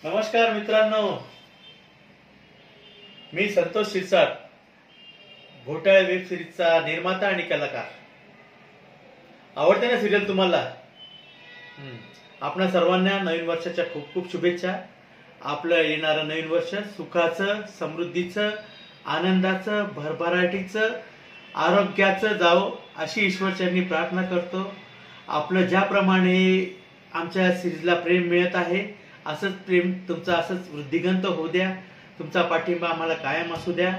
नमस्कार मित्रांनो, मी संतोष शिरसाट, घोटाळे वेब सिरीजचा निर्माता आणि कलाकार। आवडते ना सिरियल तुम्हाला? आपणा सर्वांना नवीन वर्षाच्या खूप खूप शुभेच्छा। आपलं येणारं नवीन वर्ष सुखाचं, समृद्धीचं, आनंदाचं, भरभराटीचं, आरोग्याचं जावो अशी ईश्वरचरणी प्रार्थना करतो। आपलं ज्याप्रमाणे आमच्या सिरीजला प्रेम मिळत आहे असंच प्रेम तुमचं असंच वृद्धिंगत होऊ द्या। तुमचा पाठिंबा आम्हाला कायम असू द्या।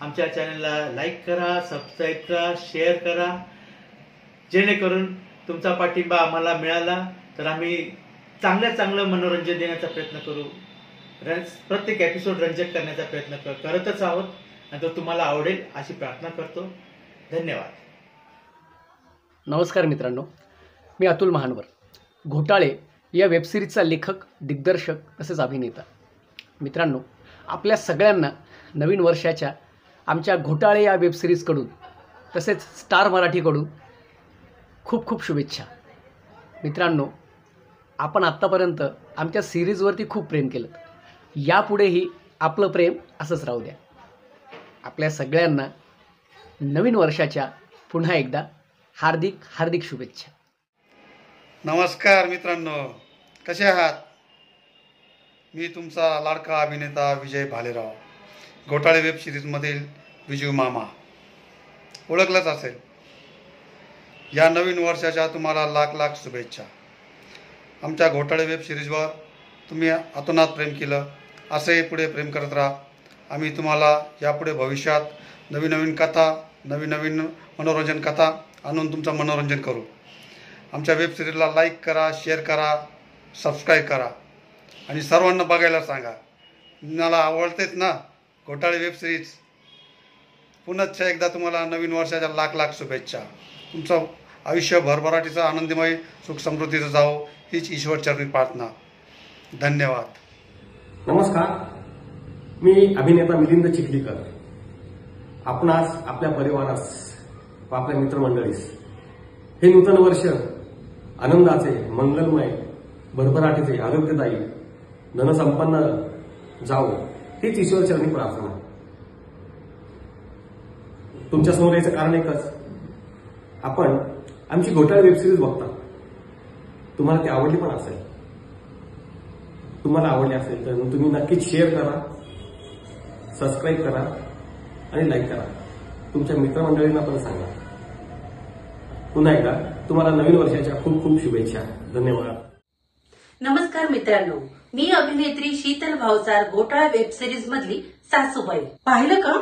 आमच्या चॅनलला लाईक करा, सबस्क्राईब करा, शेअर करा, जेणेकरून तुमचा पाठिंबा आम्हाला मिळाला तर आम्ही चांगलं मनोरंजन देण्याचा प्रयत्न करू। प्रत्येक एपिसोड रंजक करण्याचा प्रयत्न करतच आहोत आणि तो तुम्हाला आवडेल अशी प्रार्थना करतो। धन्यवाद। नमस्कार मित्रांनो, मी अतुल महानवर, घोटाळे या वेबसिरीजचा लेखक, दिग्दर्शक तसेच अभिनेता। मित्रांनो, आपल्या सगळ्यांना नवीन वर्षाच्या आमच्या घोटाळे या वेबसिरीजकडून तसेच स्टार मराठीकडून खूप खूप शुभेच्छा। मित्रांनो, आपण आत्तापर्यंत आमच्या सिरीजवरती खूप प्रेम केलं, यापुढेही आपलं प्रेम असंच राहू द्या। आपल्या सगळ्यांना नवीन वर्षाच्या पुन्हा एकदा हार्दिक हार्दिक शुभेच्छा। नमस्कार मित्रांनो, कसे आहात? मी तुमचा लाडका अभिनेता विजय भालेराव, घोटाळे वेब सिरीजमधील विजू मामा, ओळखलंच असेल। या नवीन वर्षाच्या तुम्हाला लाख लाख शुभेच्छा। आमच्या घोटाळे वेब सिरीजवर तुम्ही अतोनात प्रेम केलं, असंही पुढे प्रेम करत राहा। आम्ही तुम्हाला यापुढे भविष्यात नवीन कथा, नवीन मनोरंजन कथा आणून तुमचं मनोरंजन करू। आमच्या वेब सिरीजला लाईक करा, शेअर करा, सबस्क्राईब करा आणि सर्वांना बघायला सांगा। मला आवडतेच ना घोटाळे वेब सिरीज। पुन्हा एकदा तुम्हाला नवीन वर्षाच्या लाख लाख शुभेच्छा। तुमचं आयुष्य भरभराटीचं, आनंदमय, सुख समृद्धीचं जावो हीच ईश्वरचरणी प्रार्थना। धन्यवाद। नमस्कार, मी अभिनेता मिलिंद चिखलीकर। आपणास, आपल्या परिवारास व आपल्या मित्रमंडळीस हे नूतन वर्ष आनंदाचे, मंगलमय, भरभराटीचे, आरोग्यदायी, धनसंपन्न जावो हीच ईश्वरचरणी प्रार्थना। तुमच्यासमोर याचं कारण एकच, आपण आमची घोटाळे वेबसिरीज बघता, तुम्हाला ती आवडली पण असेल। तुम्हाला आवडली असेल तर तुम्ही नक्कीच शेअर करा, सबस्क्राईब करा आणि लाईक करा। तुमच्या मित्रमंडळींना पण सांगा। पुन्हा एकदा तुम्हाला नवीन वर्षाच्या खूप खूप शुभेच्छा। धन्यवाद। नमस्कार मित्रांनो, मी अभिनेत्री शीतल भावसार, घोटाळा वेब सिरीज मधली सासूबाई। पाहिलं का?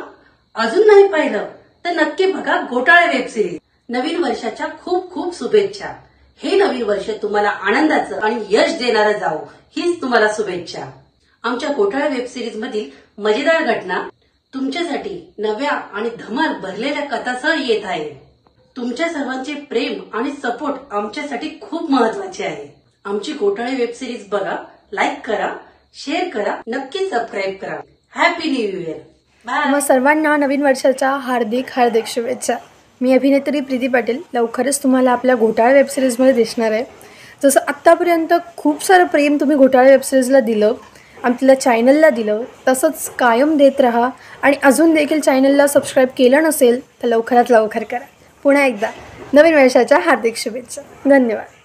अजून नाही पाहिलं तर नक्की बघा घोटाळा वेब सिरीज। नवीन वर्षाच्या खूप खूप शुभेच्छा। हे नवीन वर्ष तुम्हाला आनंदाचं आणि यश देणारं जावो हीच तुम्हाला शुभेच्छा। आमच्या घोटाळा वेब सिरीज मधील मजेदार घटना तुमच्यासाठी नव्या आणि धमाल भरलेल्या कथासह येत आहे। तुमच्या सर्वांचे प्रेम आणि सपोर्ट आमच्यासाठी खूप महत्वाचे आहे। आमची घोटाळे वेब सिरीज बघा, लाईक करा, शेअर करा, नक्की सबस्क्राईब करा। Happy new year. बाय। सर्वांना नवीन वर्षाच्या हार्दिक हार्दिक शुभेच्छा। मी अभिनेत्री प्रीती पाटील लवकरच तुम्हाला आपल्या घोटाळे वेब सिरीजमध्ये दिसणार आहे। जसं आत्तापर्यंत खूप सारं प्रेम तुम्ही घोटाळे वेब सिरीजला दिलं, आपल्या चॅनलला दिलं, तसंच कायम देत राहा आणि अजून देखील चॅनलला सबस्क्राईब केलं नसेल तर लवकरात लवकर करा। पुन्हा एकदा नवीन वर्षाच्या हार्दिक शुभेच्छा। धन्यवाद।